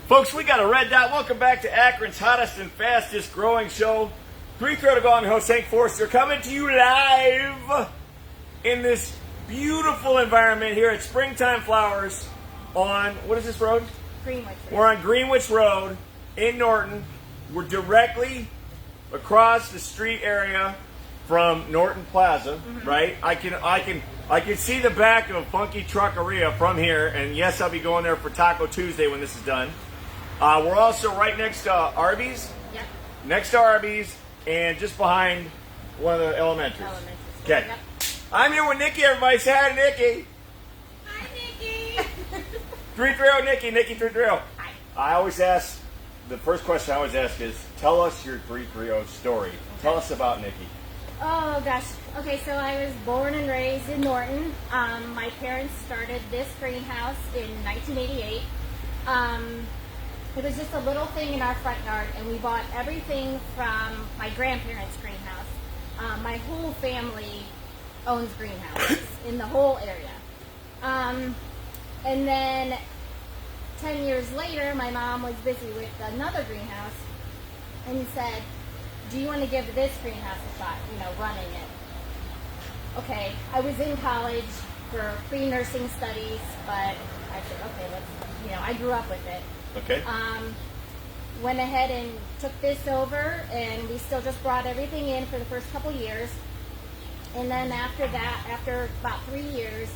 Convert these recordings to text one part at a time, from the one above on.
Folks, we got a red dot. Welcome back to Akron's hottest and fastest growing show. 3 Throw to Go. I'm your host, Hank Forster, coming to you live in this beautiful environment here at Springtime Flowers on, what is this road? Greenwich. We're on Greenwich Road in Norton. We're directly across the street area from Norton Plaza, right? I can see the back of Funky Truckeria from here, and yes, I'll be going there for Taco Tuesday when this is done. We're also right next to Arby's. Yep. Next to Arby's, and just behind one of the elementaries. Okay. Yep. I'm here with Nikki, everybody. Say hi to Nikki. Hi, Nikki. 330 Nikki. Nikki 330. Hi. I always ask, the first question I always ask is, tell us your 330 story. Tell us about Nikki. Oh, gosh. Okay, so I was born and raised in Norton. My parents started this greenhouse in 1988. It was just a little thing in our front yard, and we bought everything from my grandparents' greenhouse. My whole family owns greenhouses in the whole area. And then 10 years later, my mom was busy with another greenhouse and said, do you want to give this greenhouse a shot, running it? Okay, I was in college for pre-nursing studies, but I said, okay, let's, I grew up with it. Okay. Went ahead and took this over, and we still just brought everything in for the first couple years. And then after that, after about 3 years,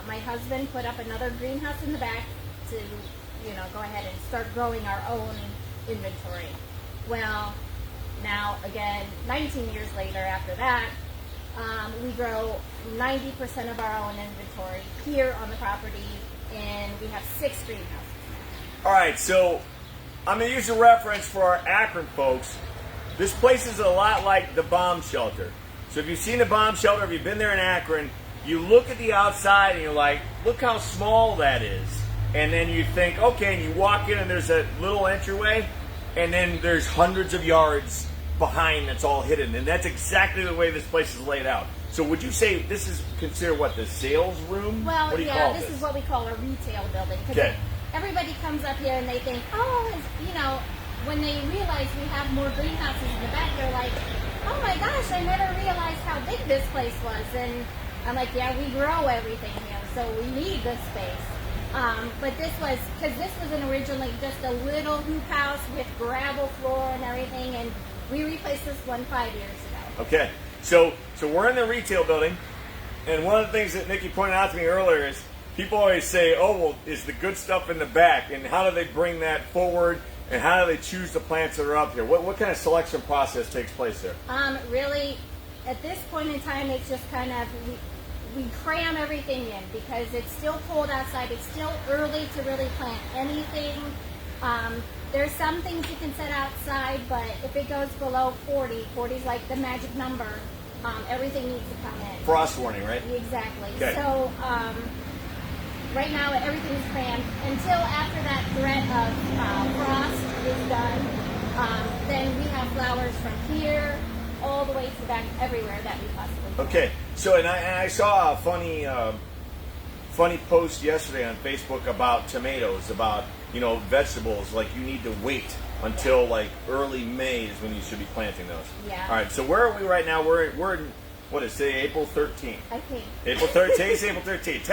my husband put up another greenhouse in the back to, go ahead and start growing our own inventory. Well, now again, 19 years later after that, we grow 90% of our own inventory here on the property, and we have 6 greenhouses. All right, so I'm going to use a reference for our Akron folks. This place is a lot like the bomb shelter. So if you've seen the bomb shelter, if you've been there in Akron, you look at the outside and you're like, look how small that is. And then you think, okay, and you walk in and there's a little entryway, and then there's hundreds of yards behind that's all hidden. And that's exactly the way this place is laid out. So would you say this is considered what, the sales room? Well, what do you yeah, call this is what we call a retail building. Okay. Everybody comes up here and they think, when they realize we have more greenhouses in the back, they're like, oh my gosh, I never realized how big this place was. And I'm like, yeah, we grow everything here, so we need this space. But this was, because this was originally just a little hoop house with gravel floor and everything, and we replaced this one 5 years ago. Okay, so we're in the retail building, and one of the things that Nikki pointed out to me earlier is people always say, oh, well, is the good stuff in the back, and how do they bring that forward, and how do they choose the plants that are up here? What kind of selection process takes place there? Really, at this point in time, it's just kind of, we cram everything in because it's still cold outside. It's still early to really plant anything. There's some things you can set outside, but if it goes below 40 is like the magic number. Everything needs to come in. Frost warning, right? Exactly. Okay. So right now everything is crammed until after that threat of frost is done. Then we have flowers from here all the way to back everywhere that we possibly can. Okay, so and I saw a funny post yesterday on Facebook about tomatoes, about vegetables. Like you need to wait until like early May is when you should be planting those. Yeah. All right. So where are we right now? We're in what is it? April 13th. I think. April 13th. Today's April 13th.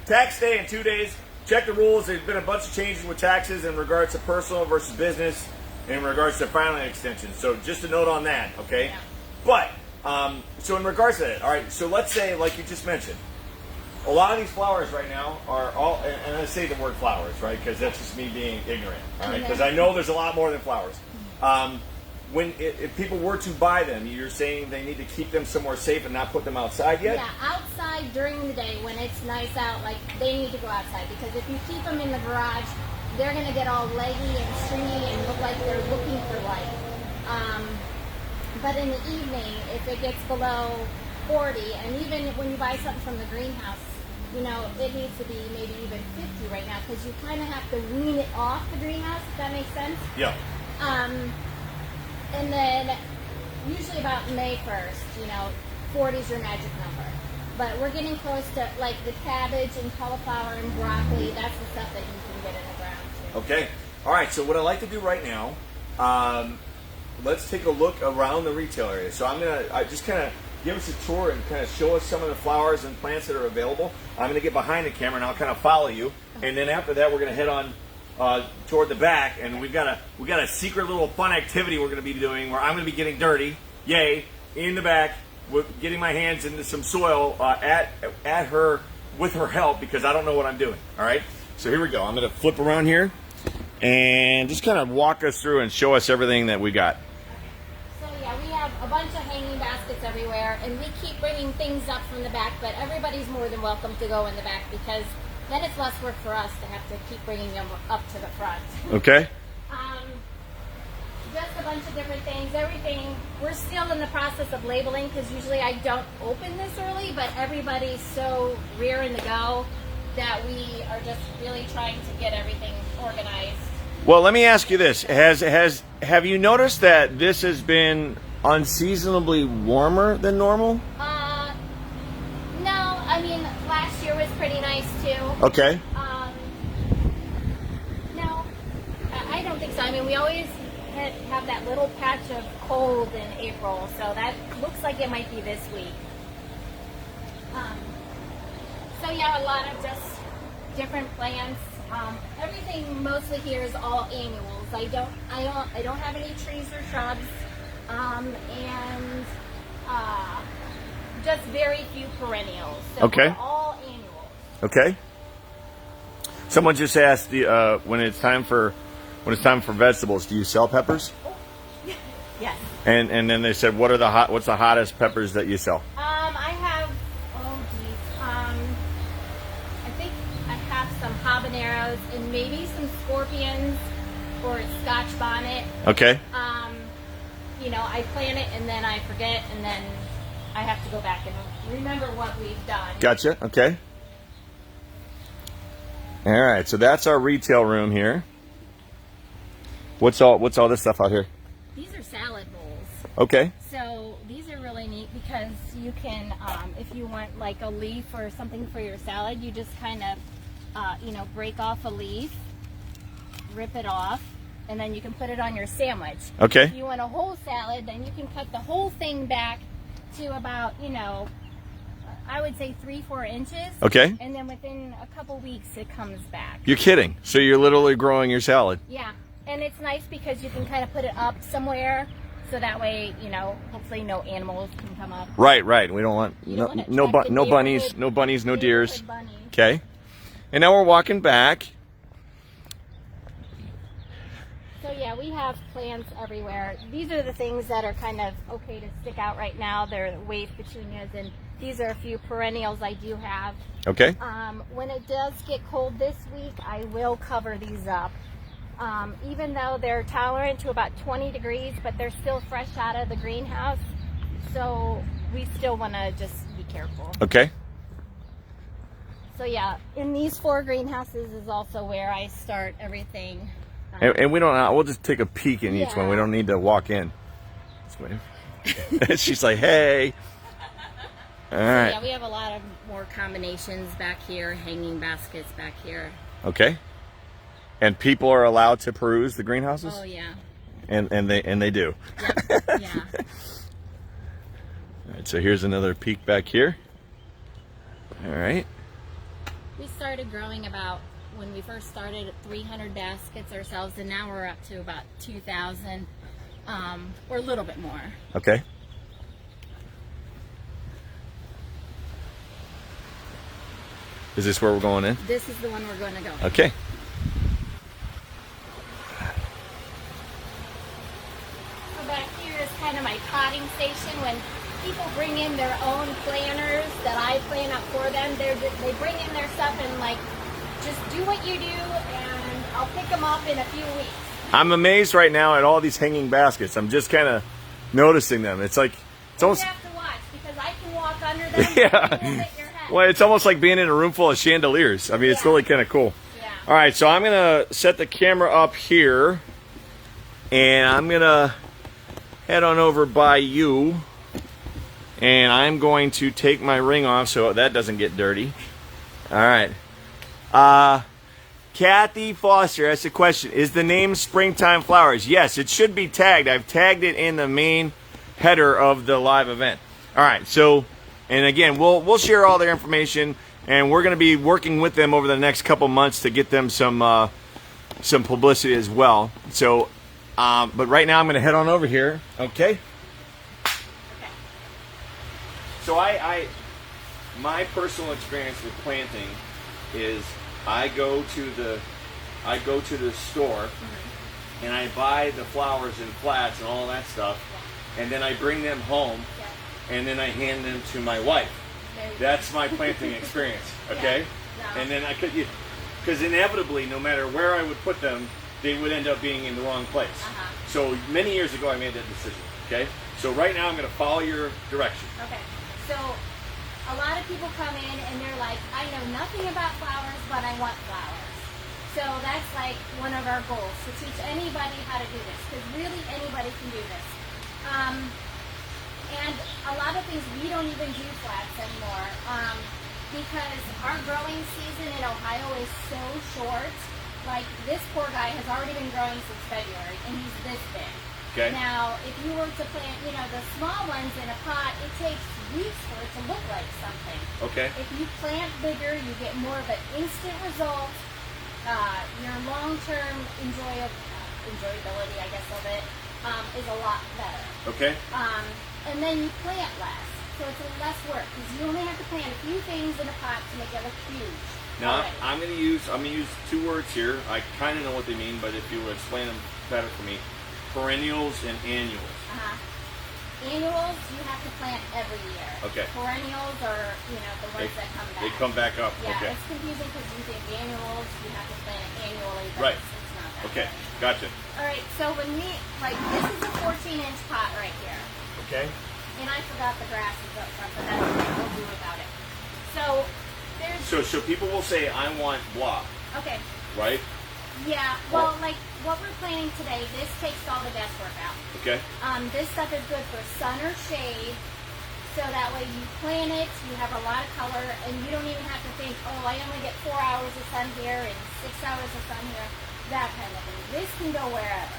Tax day in 2 days. Check the rules. There's been a bunch of changes with taxes in regards to personal versus business, in regards to filing extensions. So just a note on that, okay? Yeah. But, so in regards to that, all right, so let's say, like you just mentioned, a lot of these flowers right now are all, and I say the word flowers, right, because that's just me being ignorant, all right, because I know there's a lot more than flowers. If people were to buy them, you're saying they need to keep them somewhere safe and not put them outside yet? Yeah, outside during the day when it's nice out, like they need to go outside because if you keep them in the garage, they're going to get all leggy and stringy and look like they're looking for light. But in the evening, if it gets below 40, and even when you buy something from the greenhouse, it needs to be maybe even 50 right now because you kind of have to wean it off the greenhouse, if that makes sense. Yeah. And then usually about May 1st, 40 is your magic number. But we're getting close to like the cabbage and cauliflower and broccoli. That's the stuff that you can get in the ground too. Okay. All right. So what I'd like to do right now, let's take a look around the retail area. So I just kind of give us a tour and kind of show us some of the flowers and plants that are available. I'm going to get behind the camera and I'll kind of follow you. And then after that, we're going to head on toward the back, and we got a secret little fun activity we're going to be doing where I'm going to be getting dirty, yay, in the back, with getting my hands into some soil at her with her help because I don't know what I'm doing. All right, so here we go. I'm going to flip around here and just kind of walk us through and show us everything that we got. So yeah, we have a bunch of hanging baskets everywhere, and we keep bringing things up from the back, but everybody's more than welcome to go in the back because then it's less work for us to have to keep bringing them up to the front. Okay. Just a bunch of different things. Everything. We're still in the process of labeling because usually I don't open this early, but everybody's so rearing to go that we are just really trying to get everything organized. Well, let me ask you this: have you noticed that this has been unseasonably warmer than normal? No. I mean, last year was pretty nice too. Okay. No, I don't think so. I mean, we always have that little patch of cold in April, so that looks like it might be this week. So yeah, a lot of just different plants. Everything mostly here is all annuals. I don't have any trees or shrubs, and just very few perennials. So Okay. we're all annuals. Okay. Someone just asked when it's time for vegetables, do you sell peppers? Oh. Yes. And then they said, what's the hottest peppers that you sell? I have, I think I have some habaneros and maybe some scorpions or Scotch bonnet. Okay. I plant it and then I forget and then I have to go back and remember what we've done. Gotcha. Okay. All right. So that's our retail room here. What's all this stuff out here? These are salad bowls. Okay. So these are really neat because you can, if you want like a leaf or something for your salad, you just kind of, break off a leaf, rip it off, and then you can put it on your sandwich. Okay. If you want a whole salad, then you can cut the whole thing back to about, I would say 3-4 inches. Okay. And then within a couple weeks, it comes back. You're kidding. So you're literally growing your salad. Yeah. And it's nice because you can kind of put it up somewhere so that way, hopefully no animals can come up. Right. We don't want You don't no want bunnies, no deers. Okay. And now we're walking back. So yeah, we have plants everywhere. These are the things that are kind of okay to stick out right now. They're the wave petunias, and these are a few perennials I do have. Okay. When it does get cold this week, I will cover these up. Even though they're tolerant to about 20 degrees, but they're still fresh out of the greenhouse. So we still want to just be careful. Okay. So yeah, in these 4 greenhouses is also where I start everything. And we don't. We'll just take a peek in each one. We don't need to walk in. She's like, "Hey." All right. So yeah, we have a lot of more combinations back here, hanging baskets back here. Okay. And people are allowed to peruse the greenhouses? Oh yeah. And they do. Yep. Yeah. All right. So here's another peek back here. All right. We started growing about, when we first started, at 300 baskets ourselves, and now we're up to about 2,000, or a little bit more. Okay. Is this where we're going in? This is the one we're going to go. Okay. So back here is kind of my potting station. When people bring in their own planters that I plant up for them, they bring in their stuff and just do what you do, and I'll pick them up in a few weeks. I'm amazed right now at all these hanging baskets. I'm just kind of noticing them. It's like, it's almost... You have to watch because I can walk under them. Yeah. And you will hit your head. Well, it's almost like being in a room full of chandeliers. I mean, it's really kind of cool. Yeah. All right, so I'm going to set the camera up here, and I'm going to head on over by you, And I'm going to take my ring off so that doesn't get dirty. All right. Kathy Foster asked a question. Is the name Springtime Flowers? Yes, it should be tagged. I've tagged it in the main header of the live event. All right, so, and again, we'll share all their information, and we're going to be working with them over the next couple months to get them some publicity as well. So, but right now I'm going to head on over here. Okay. So my personal experience with planting is I go to the store and I buy the flowers in flats and all that stuff, and then I bring them home and then I hand them to my wife. That's my planting experience. Okay. And then I could, because inevitably, no matter where I would put them, they would end up being in the wrong place. So many years ago, I made that decision. Okay. So right now, I'm going to follow your direction. Okay. So a lot of people come in and they're like, I know nothing about flowers, but I want flowers. So that's like one of our goals, to teach anybody how to do this, because really anybody can do this. And a lot of things we don't even do flats anymore, because our growing season in Ohio is so short. Like, this poor guy has already been growing since February, and he's this big. Okay. Now, if you were to plant, the small ones in a pot, it takes weeks for it to look like something. Okay. If you plant bigger, you get more of an instant result. Your long-term enjoyability, I guess, of it is a lot better. Okay. And then you plant less, so it's less work because you only have to plant a few things in a pot to make it look huge. Now I'm gonna use two words here. I kind of know what they mean, but if you would explain them better for me. Perennials and annuals. Annuals you have to plant every year. Okay. Perennials are the ones that come back. They come back up. Yeah, okay. It's confusing because you think annuals you have to plant annually, but right. it's not that Okay, way. gotcha. All right, so when this is a 14-inch pot right here. Okay. And I forgot the grass is up front, but that's okay. We'll do without it. So there's. So people will say, I want blah. Okay. Right. Yeah, well, like what we're planting today, this takes all the guesswork out. Okay. This stuff is good for sun or shade, so that way you plant it, you have a lot of color, and you don't even have to think, oh, I only get 4 hours of sun here and 6 hours of sun here, that kind of thing. This can go wherever.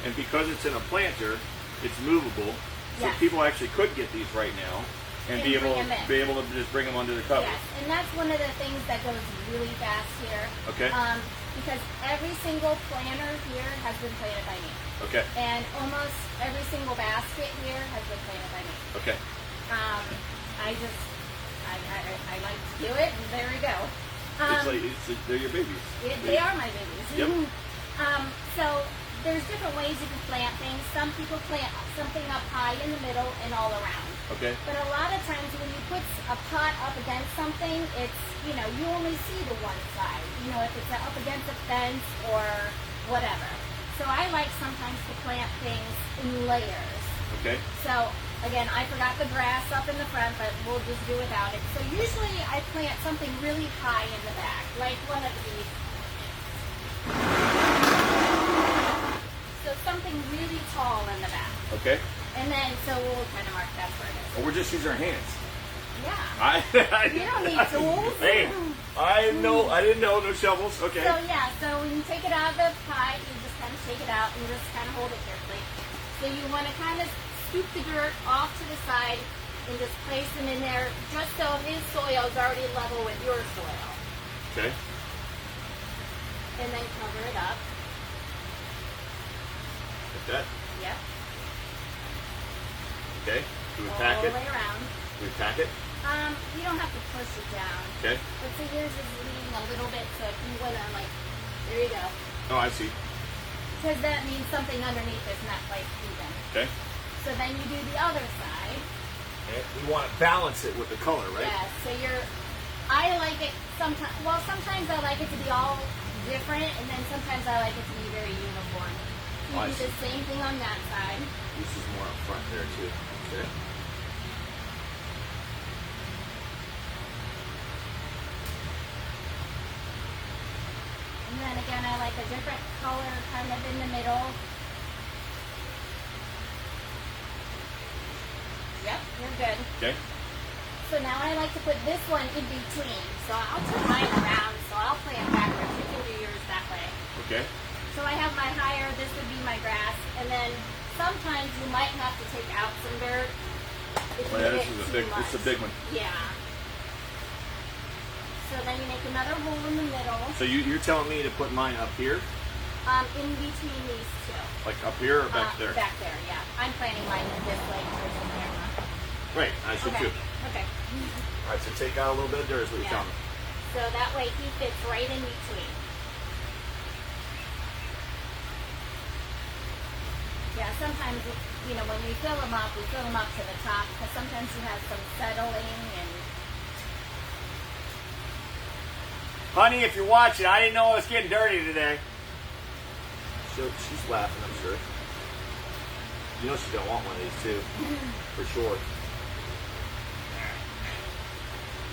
And because it's in a planter, it's movable, so people actually could get these right now and be able to just bring them under the cover. Yes, and that's one of the things that goes really fast here. Okay. Because every single planter here has been planted by me. Okay. And almost every single basket here has been planted by me. Okay. I like to do it, and there we go. They're your babies. They are my babies. Yep. So there's different ways you can plant things. Some people plant something up high in the middle and all around. Okay. But a lot of times when you put a pot up against something, it's, you only see the one side. If it's up against a fence or whatever. So I like sometimes to plant things in layers. Okay. So, again, I forgot the grass up in the front, but we'll just do without it. So usually I plant something really high in the back, like one of these. So something really tall in the back. Okay. And then, so we'll kind of mark that where it is. Or we'll just use our hands. Yeah. You don't need tools. Hey, I didn't know, no shovels. Okay. So yeah, so when you take it out of the pot, you just kind of shake it out and just kind of hold it carefully. So you want to kind of scoop the dirt off to the side and just place them in there just so his soil is already level with your soil. Okay. And then cover it up. Like that? Yep. Okay. Do we pack it? All the way around. Do we pack it? You don't have to push it down. Okay. But see, yours is leading a little bit, so if you went on there you go. Oh, I see. Because that means something underneath is not quite even. Okay. So then you do the other side. Okay. We want to balance it with the color, right? Yeah, so I like it sometimes, sometimes I like it to be all different, and then sometimes I like it to be very uniform. You do the same thing on that side. This is more up front there, too. Okay. And then again, I like a different color kind of in the middle. Yep, you're good. Okay. So now I like to put this one in between. So I'll turn mine around, so I'll play it backwards. You can do yours that way. Okay. So I have my higher, this would be my grass, and then sometimes you might have to take out some dirt if you Yeah, get this is too a big. much. This is a big one. Yeah. So then you make another hole in the middle, So you're telling me to put mine up here, in between these two. like up here or back there? Back there, yeah. I'm planning mine this way towards the camera. Right. I should Okay. too. Okay. All right. So take out a little bit of dirt is what you're Yeah. telling me. So that way he fits right in between. Yeah, sometimes, you know, when we fill them up to the top because sometimes you have some settling and... Honey, if you're watching, I didn't know I was getting dirty today. She's laughing, I'm sure. You know she's gonna want one of these too, for sure.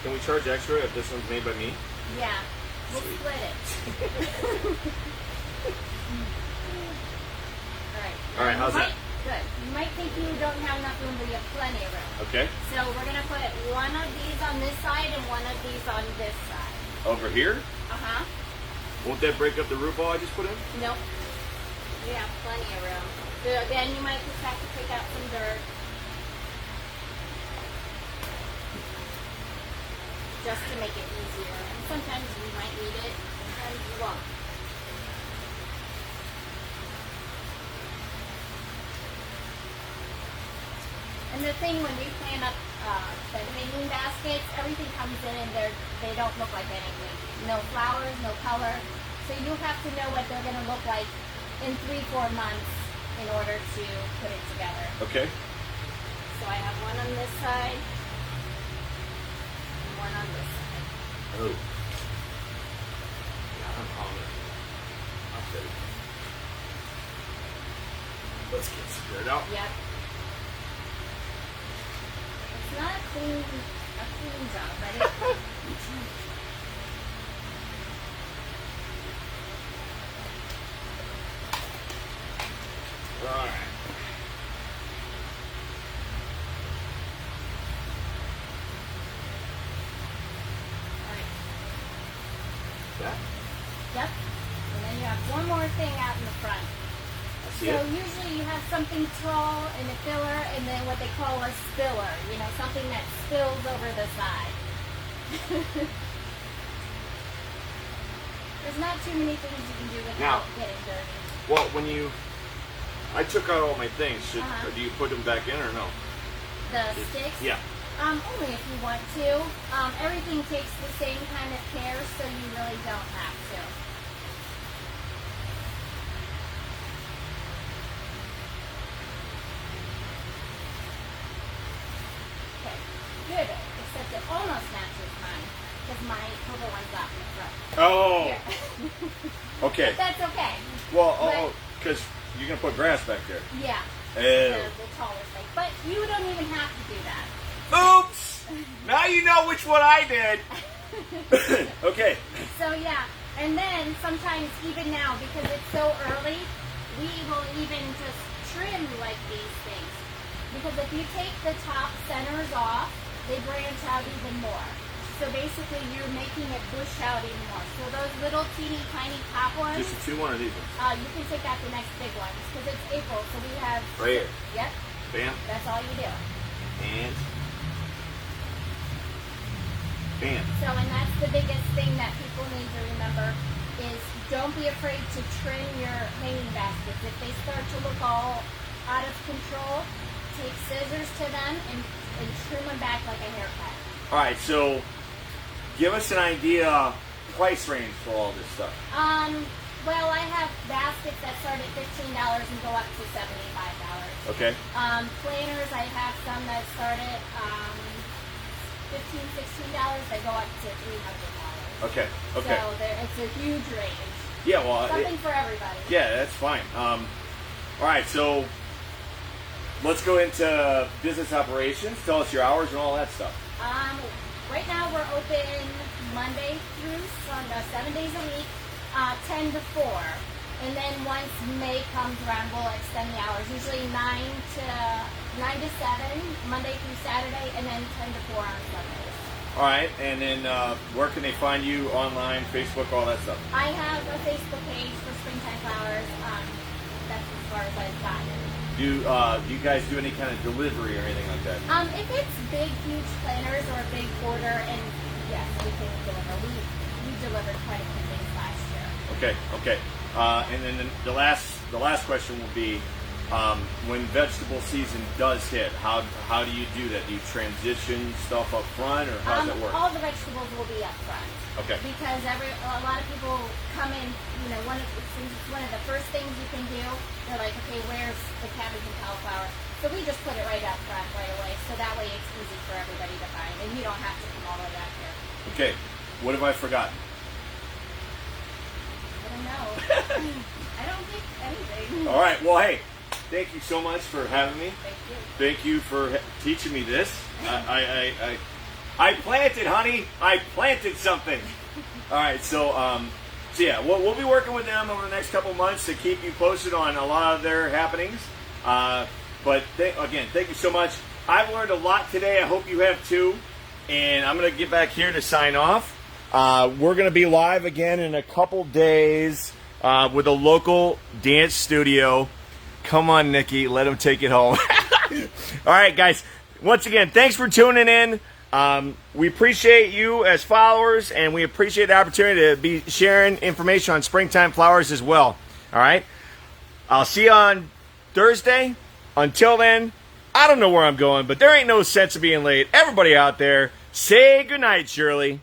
Can we charge extra if this one's made by me? Yeah, we'll Sweet. split it. All right, how's that? Good. You might think you don't have enough room, but you have plenty of room. Okay. So we're going to put one of these on this side and one of these on this side. Over here? Uh-huh. Won't that break up the root ball I just put in? Nope. We have plenty of room. So again, you might just have to take out some dirt. Just to make it easier. And sometimes you might need it, sometimes you won't. And the thing when we plan up the hanging baskets, everything comes in and they don't look like anything. No flowers, no color. So you have to know what they're going to look like in 3-4 months in order to put it together. Okay. So I have one on this side and one on this side. Oh. Yeah, I'm calling it. I'll set it. Let's get some dirt out. Yep. It's not a clean job, but Alright. That? Yep. And then you have one more thing out in the front. I see So it. usually you have something tall and a filler and then what they call a spiller. You know, something that spills over the side. There's not too many things you can do without getting dirty. Well, I took out all my things. Uh-huh. Do you put them back in or no? The sticks? Yeah. Only if you want to. Everything takes the same kind of care, so you really don't have to. Okay, good. Except it almost matches mine, because my purple one's off in the front. Oh. Here. Okay. But that's okay. Well, because you're gonna put grass back there. Yeah. Ew. The taller thing. But you don't even have to do that. Oops! Now you know which one I did. Okay. So yeah, and then sometimes even now, because it's so early, we will even just trim like these things. Because if you take the top centers off, they branch out even more. So basically you're making it bush out even more. So those little teeny tiny top ones, Just the 2 1 of these ones. you can take out the next big ones. Because it's April, so we have... Right here. Yep, Bam. that's all you do. And bam. So, and that's the biggest thing that people need to remember is don't be afraid to trim your hanging baskets. If they start to look all out of control, take scissors to them and trim them back like a haircut. All right. So, give us an idea price range for all this stuff. Well, I have baskets that start at $15 and go up to $75. Okay. Planners, I have some that start at $15, $16. They go up to $300. Okay. Okay. So it's a huge range. Yeah. Well. Something for everybody. Yeah, that's fine. All right. So, let's go into business operations. Tell us your hours and all that stuff. Right now we're open Monday through Sunday, 7 days a week, 10 to 4. And then once May comes around, we'll extend the hours. Usually 9 to 9 to 7, Monday through Saturday, and then 10 to 4 on Sundays. All right, and then where can they find you online, Facebook, all that stuff? I have a Facebook page for Springtime Flowers. That's as far as I've gotten. Do you guys do any kind of delivery or anything like that? If it's big, huge planters or a big order, and yes, we can deliver. We delivered quite a few things last year. Okay. And then the last question will be, when vegetable season does hit, how do you do that? Do you transition stuff up front, or how does that work? All the vegetables will be up front. Okay. Because a lot of people come in, since it's one of the first things you can do, they're like, okay, where's the cabbage and cauliflower? So we just put it right up front right away, so that way it's easy for everybody to find, and you don't have to come all the way back here. Okay. What have I forgotten? I don't know. I don't think anything. All right. Well, hey, thank you so much for having me. Thank you. Thank you for teaching me this. I planted, honey. I planted something. All right. So yeah, we'll be working with them over the next couple months to keep you posted on a lot of their happenings. But again, thank you so much. I've learned a lot today. I hope you have too. And I'm going to get back here to sign off. We're going to be live again in a couple days with a local dance studio. Come on, Nikki. Let them take it home. All right, guys. Once again, thanks for tuning in. We appreciate you as followers, and we appreciate the opportunity to be sharing information on springtime flowers as well. All right? I'll see you on Thursday. Until then, I don't know where I'm going, but there ain't no sense of being late. Everybody out there, say goodnight, Shirley.